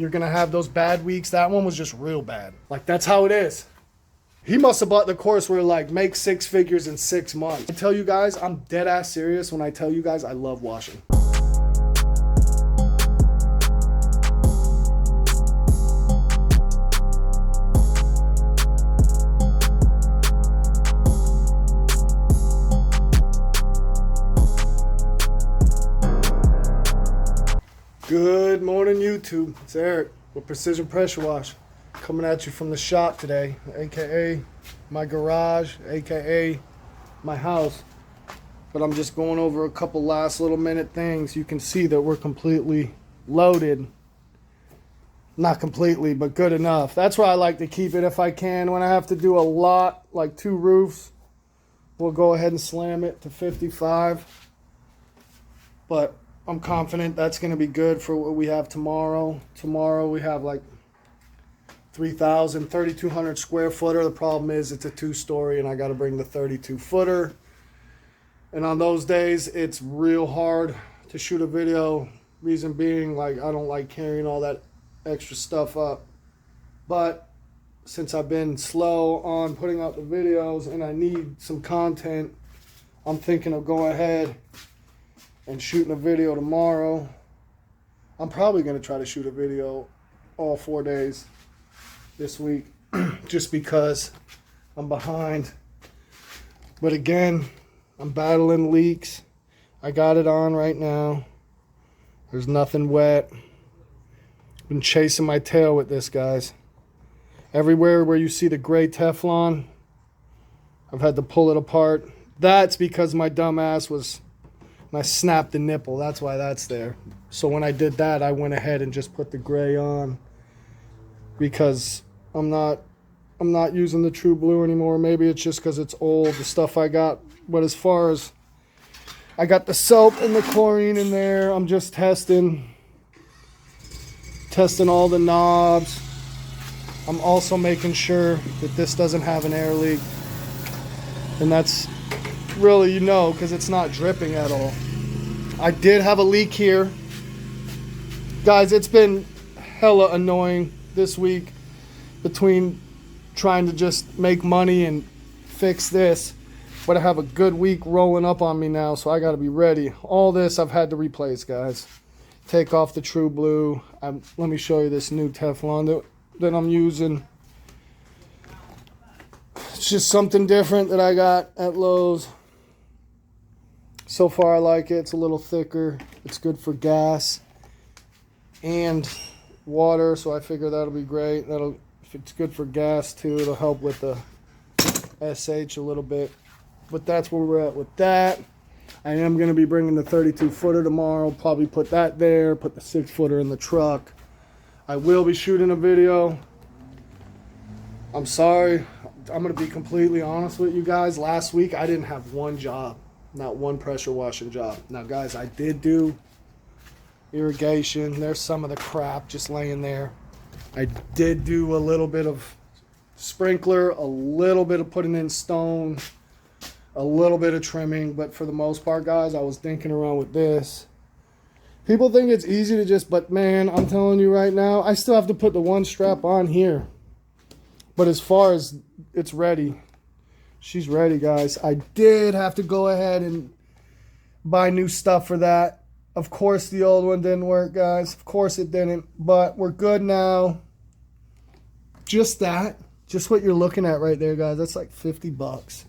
You're going to have those bad weeks. That one was just real bad. Like, that's how it is. He must have bought the course where, like, make 6 figures in 6 months. I tell you guys, I'm dead ass serious when I tell you guys I love washing. Good morning, YouTube. It's Eric with Precision Pressure Wash, coming at you from the shop today, aka my garage, aka my house. But I'm just going over a couple last little minute things. You can see that we're completely loaded. Not completely, but good enough. That's where I like to keep it if I can. When I have to do a lot, like 2 roofs, we'll go ahead and slam it to 55. But I'm confident that's going to be good for what we have tomorrow. Tomorrow we have like 3,200 square footer. The problem is it's a 2-story and I got to bring the 32 footer. And on those days, it's real hard to shoot a video. Reason being, like, I don't like carrying all that extra stuff up. But since I've been slow on putting out the videos and I need some content, I'm thinking of going ahead and shooting a video tomorrow. I'm probably going to try to shoot a video all 4 days this week just because I'm behind. But again, I'm battling leaks. I got it on right now. There's nothing wet. Been chasing my tail with this, guys. Everywhere where you see the gray Teflon, I've had to pull it apart. That's because my dumb ass was... and I snapped the nipple. That's why that's there. So when I did that, I went ahead and just put the gray on because I'm not using the True Blue anymore. Maybe it's just because it's old, the stuff I got. But as far as I got the soap and the chlorine in there, I'm just testing all the knobs. I'm also making sure that this doesn't have an air leak. And that's really, you know, because it's not dripping at all. I did have a leak here. Guys, it's been hella annoying this week between trying to just make money and fix this. But I have a good week rolling up on me now, so I got to be ready. All this I've had to replace, guys. Take off the True Blue. Let me show you this new Teflon that I'm using. It's just something different that I got at Lowe's. So far I like it. It's a little thicker. It's good for gas and water, so I figure that'll be great. If it's good for gas too, it'll help with the SH a little bit. But that's where we're at with that. I am going to be bringing the 32 footer tomorrow. Probably put that there, put the 6 footer in the truck. I will be shooting a video. I'm sorry. I'm going to be completely honest with you guys. Last week I didn't have one job. Not one pressure washing job. Now, guys, I did do irrigation. There's some of the crap just laying there. I did do a little bit of sprinkler, a little bit of putting in stone, a little bit of trimming. But for the most part, guys, I was dinking around with this. People think it's easy to just, but man, I'm telling you right now, I still have to put the one strap on here. But as far as it's ready, she's ready, guys. I did have to go ahead and buy new stuff for that. Of course, the old one didn't work, guys. Of course it didn't. But we're good now. Just that. Just what you're looking at right there, guys. That's like 50 bucks.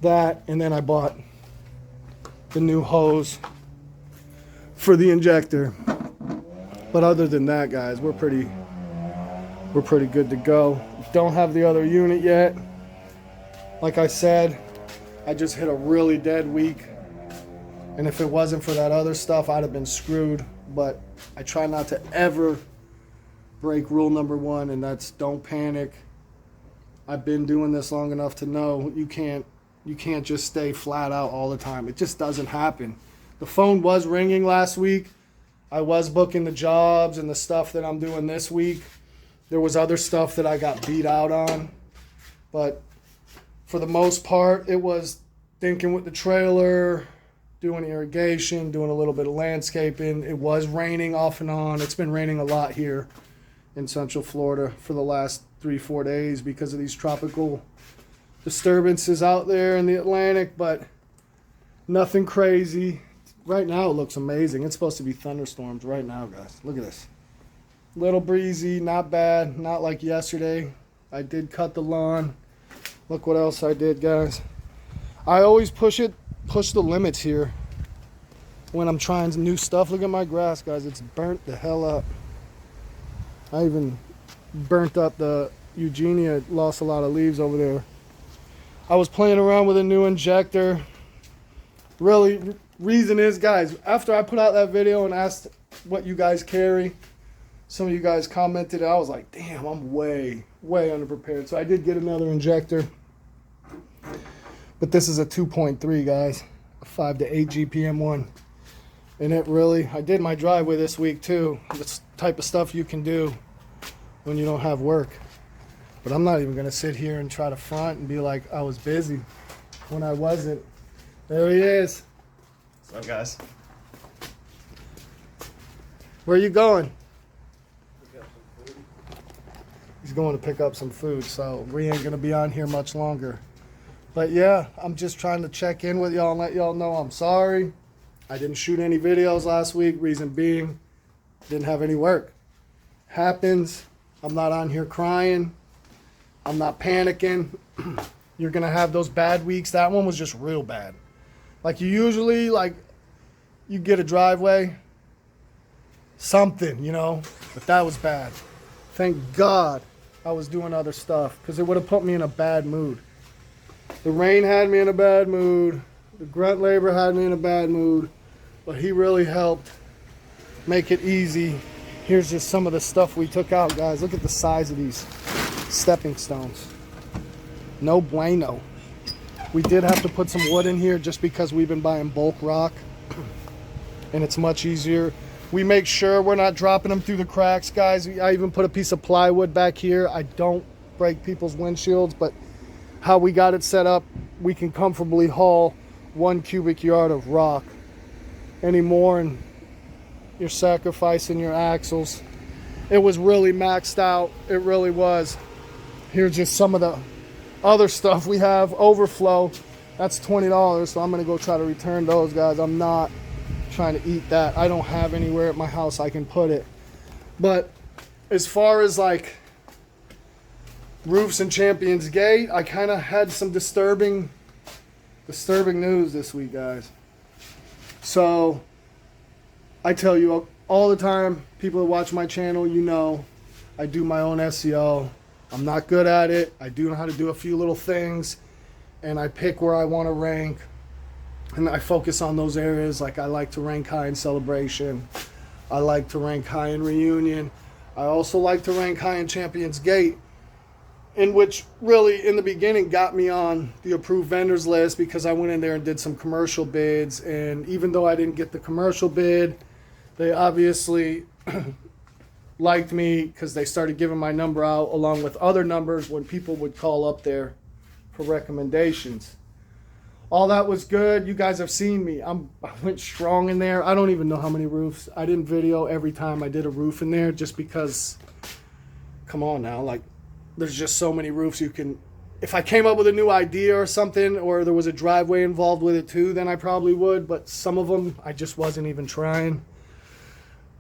That, and then I bought the new hose for the injector. But other than that, guys, we're pretty good to go. Don't have the other unit yet. Like I said, I just hit a really dead week. And if it wasn't for that other stuff, I'd have been screwed. But I try not to ever break rule number 1, and that's don't panic. I've been doing this long enough to know you can't just stay flat out all the time. It just doesn't happen. The phone was ringing last week. I was booking the jobs and the stuff that I'm doing this week. There was other stuff that I got beat out on. But for the most part, it was thinking with the trailer, doing irrigation, doing a little bit of landscaping. It was raining off and on. It's been raining a lot here in Central Florida for the last 3-4 days because of these tropical disturbances out there in the Atlantic, but nothing crazy. Right now it looks amazing. It's supposed to be thunderstorms right now, guys. Look at this. Little breezy, not bad, not like yesterday. I did cut the lawn. Look what else I did, guys. I always push the limits here when I'm trying new stuff. Look at my grass, guys. It's burnt the hell up. I even burnt up the Eugenia, lost a lot of leaves over there. I was playing around with a new injector. Really, reason is, guys, after I put out that video and asked what you guys carry, some of you guys commented, I was like, damn, I'm way underprepared. So I did get another injector. But this is a 2.3, guys. A 5 to 8 GPM one. And it really, I did my driveway this week too. This type of stuff you can do when you don't have work. But I'm not even going to sit here and try to front and be like I was busy when I wasn't. There he is. What's up, guys? Where are you going? He's going to pick up some food, so we ain't going to be on here much longer. But yeah, I'm just trying to check in with y'all and let y'all know I'm sorry. I didn't shoot any videos last week. Reason being, didn't have any work. Happens. I'm not on here crying. I'm not panicking. You're going to have those bad weeks. That one was just real bad. Like you usually, like, you get a driveway, something, you know, but that was bad. Thank God I was doing other stuff because it would have put me in a bad mood. The rain had me in a bad mood. The grunt labor had me in a bad mood. But he really helped make it easy. Here's just some of the stuff we took out, guys. Look at the size of these stepping stones. No bueno. We did have to put some wood in here just because we've been buying bulk rock. And it's much easier. We make sure we're not dropping them through the cracks, guys. I even put a piece of plywood back here. I don't break people's windshields, but how we got it set up, we can comfortably haul 1 cubic yard of rock. Anymore, and you're sacrificing your axles. It was really maxed out. It really was. Here's just some of the other stuff we have. Overflow. That's $20, so I'm going to go try to return those, guys. I'm not trying to eat that. I don't have anywhere at my house I can put it. But as far as like roofs and Champions Gate, I kind of had some disturbing news this week, guys. So I tell you all the time, people that watch my channel, you know, I do my own SEO. I'm not good at it. I do know how to do a few little things, and I pick where I want to rank, and I focus on those areas. Like I like to rank high in Celebration. I like to rank high in Reunion. I also like to rank high in Champions Gate, in which really in the beginning got me on the approved vendors list because I went in there and did some commercial bids. And even though I didn't get the commercial bid, they obviously liked me because they started giving my number out along with other numbers when people would call up there for recommendations. All that was good. You guys have seen me. I went strong in there. I don't even know how many roofs. I didn't video every time I did a roof in there just because, come on now, like, there's just so many roofs you can. If I came up with a new idea or something, or there was a driveway involved with it too, then I probably would. But some of them, I just wasn't even trying.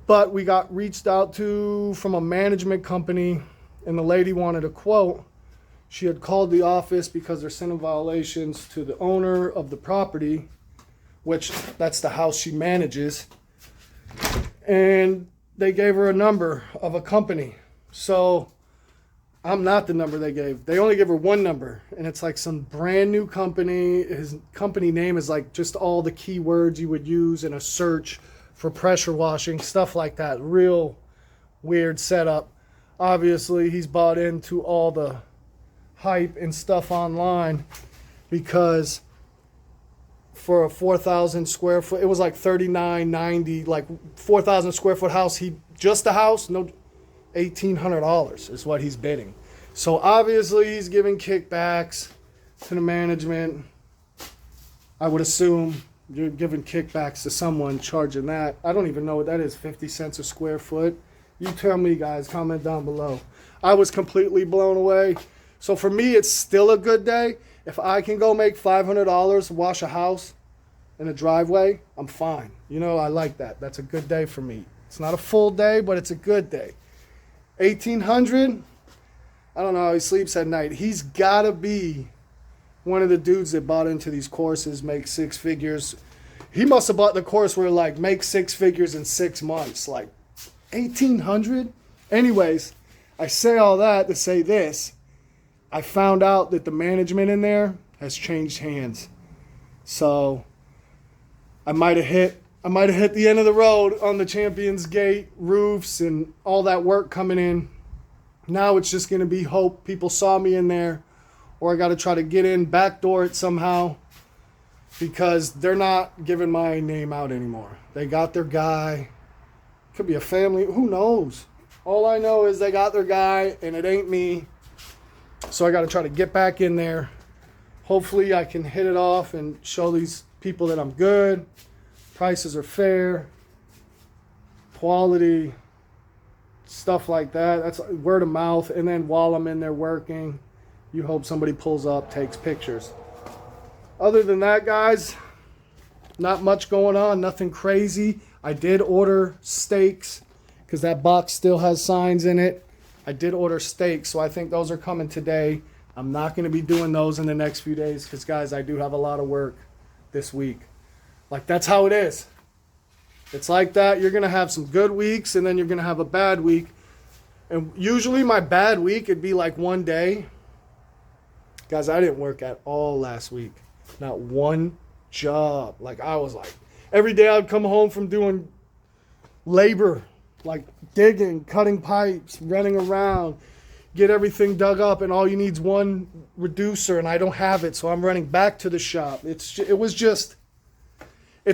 But we got reached out to from a management company, and the lady wanted a quote. She had called the office because they're sending violations to the owner of the property, which that's the house she manages. And they gave her a number of a company. So I'm not the number they gave. They only gave her one number, and it's like some brand new company. His company name is like just all the keywords you would use in a search for pressure washing, stuff like that. Real weird setup. Obviously, he's bought into all the hype and stuff online because for a 4,000 square foot, it was like $39.90, like 4,000 square foot house. Just a house, no, $1,800 is what he's bidding. So obviously he's giving kickbacks to the management. I would assume You're giving kickbacks to someone, charging that. I don't even know what that is, 50 cents a square foot. You tell me, guys, comment down below. I was completely blown away. So for me, it's still a good day. If I can go make $500 wash a house in a driveway, I'm fine. You know, I like that. That's a good day for me. It's not a full day, but it's a good day. 1,800, I don't know how he sleeps at night. He's got to be one of the dudes that bought into these courses, make six figures. He must have bought the course where, like, make six figures in 6 months. Like, 1,800? Anyways, I say all that to say this. I found out that the management in there has changed hands. So I might have hit the end of the road on the Champions Gate roofs and all that work coming in. Now it's just going to be hope people saw me in there, or I got to try to get in, backdoor it somehow, because they're not giving my name out anymore. They got their guy. Could be a family. Who knows? All I know is they got their guy, and it ain't me. So I got to try to get back in there. Hopefully I can hit it off and show these people that I'm good. Prices are fair. Quality. Stuff like that. That's word of mouth. And then while I'm in there working, you hope somebody pulls up, takes pictures. Other than that, guys, not much going on. Nothing crazy. I did order steaks because that box still has signs in it. I did order steaks, so I think those are coming today. I'm not going to be doing those in the next few days because, guys, I do have a lot of work this week. Like, that's how it is. It's like that. You're going to have some good weeks, and then you're going to have a bad week. And usually my bad week, it'd be like one day. Guys, I didn't work at all last week. Not one job. Like, I was like, every day I'd come home from doing labor, like digging, cutting pipes, running around, get everything dug up, and all you need is one reducer, and I don't have it, so I'm running back to the shop. It's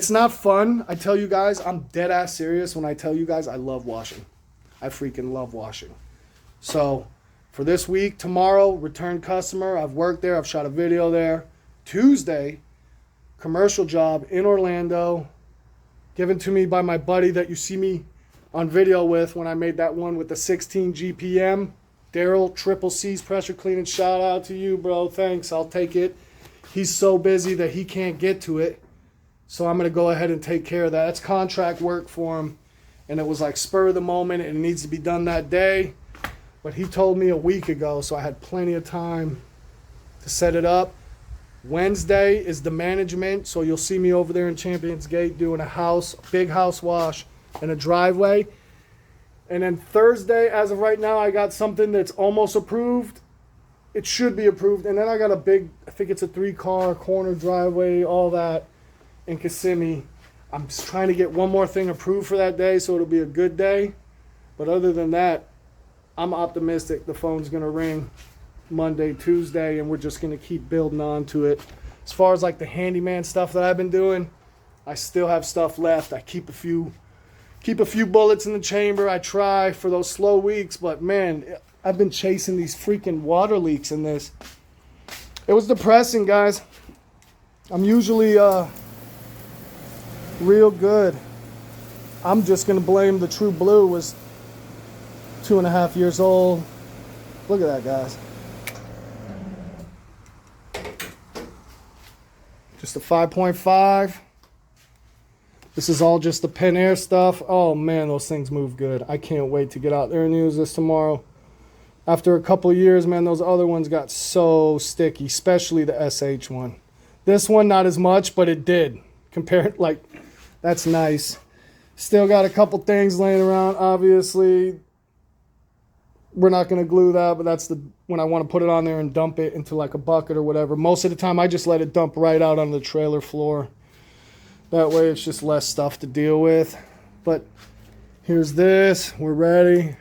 not fun. I tell you guys, I'm dead ass serious when I tell you guys I love washing. I freaking love washing. So for this week, tomorrow, return customer. I've worked there. I've shot a video there. Tuesday, commercial job in Orlando, given to me by my buddy that you see me on video with when I made that one with the 16 GPM. Daryl, Triple C's pressure cleaning. Shout out to you, bro. Thanks. I'll take it. He's so busy that he can't get to it. So I'm going to go ahead and take care of that. It's contract work for him. And it was like spur of the moment, and it needs to be done that day. But he told me a week ago, so I had plenty of time to set it up. Wednesday is the management, so you'll see me over there in Champions Gate doing a big house wash and a driveway. And then Thursday, as of right now, I got something that's almost approved. It should be approved. And then I got a big, I think it's a 3-car corner driveway, all that in Kissimmee. I'm just trying to get one more thing approved for that day, so it'll be a good day. But other than that, I'm optimistic the phone's going to ring Monday, Tuesday, and we're just going to keep building on to it. As far as like the handyman stuff that I've been doing, I still have stuff left. I keep a few bullets in the chamber. I try for those slow weeks, but man, I've been chasing these freaking water leaks in this. It was depressing, guys. I'm usually real good. I'm just going to blame the True Blue. Was 2.5 years old. Look at that, guys. Just a 5.5. This is all just the Pen Air stuff. Oh man, those things move good. I can't wait to get out there and use this tomorrow. After a couple of years, man, those other ones got so sticky, especially the SH one. This one, not as much, but it did. Compared, like, that's nice. Still got a couple things laying around, obviously. We're not going to glue that, but that's when I want to put it on there and dump it into like a bucket or whatever. Most of the time, I just let it dump right out on the trailer floor. That way, it's just less stuff to deal with. But here's this. We're ready.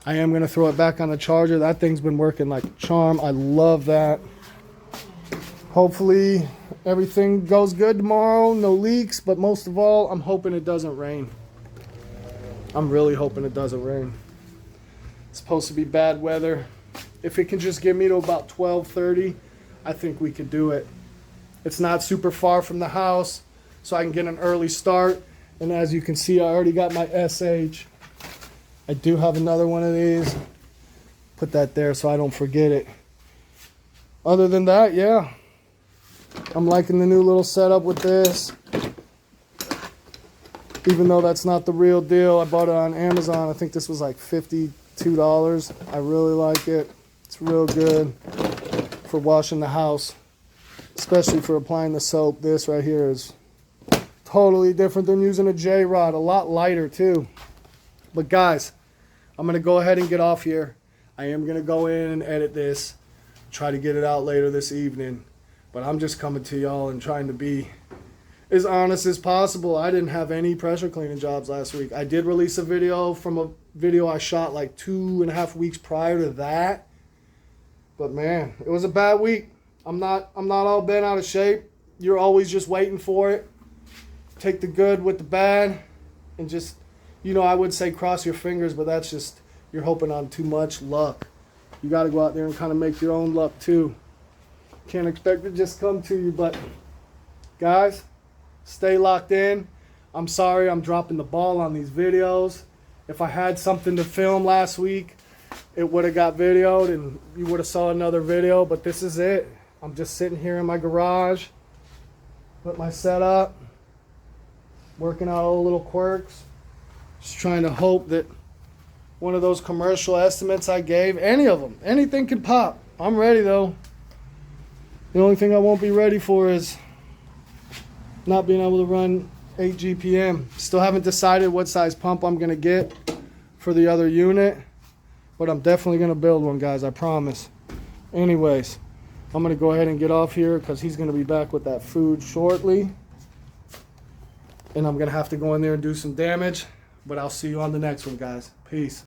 I am going to throw it back on the charger. That thing's been working like a charm. I love that. Hopefully, everything goes good tomorrow. No leaks. But most of all, I'm hoping it doesn't rain. I'm really hoping it doesn't rain. It's supposed to be bad weather. If it can just get me to about 12:30, I think we could do it. It's not super far from the house. so I can get an early start. And as you can see, I already got my SH. I do have another one of these. Put that there so I don't forget it. Other than that, yeah, I'm liking the new little setup with this. Even though that's not the real deal, I bought it on Amazon. I think this was like $52. I really like it. It's real good for washing the house, especially for applying the soap. This right here is totally different than using a J-rod. A lot lighter too. But guys, I'm going to go ahead and get off here. I am going to go in and edit this. Try to get it out later this evening. But I'm just coming to y'all and trying to be as honest as possible. I didn't have any pressure cleaning jobs last week. I did release a video from a video I shot like 2.5 weeks prior to that. But man, it was a bad week. I'm not all bent out of shape. You're always just waiting for it. Take the good with the bad and just, you know, I would say cross your fingers, but that's just, you're hoping on too much luck. You got to go out there and kind of make your own luck too. Can't expect it to just come to you, but guys, stay locked in. I'm sorry I'm dropping the ball on these videos. If I had something to film last week, it would have got videoed and you would have saw another video, but this is it. I'm just sitting here in my garage with my setup, working out all the little quirks, just trying to hope that one of those commercial estimates I gave, any of them, anything could pop. I'm ready though. The only thing I won't be ready for is not being able to run 8 GPM. Still haven't decided what size pump I'm going to get for the other unit, but I'm definitely going to build one, guys, I promise. Anyways, I'm going to go ahead and get off here because he's going to be back with that food shortly. And I'm going to have to go in there and do some damage, but I'll see you on the next one, guys. Peace.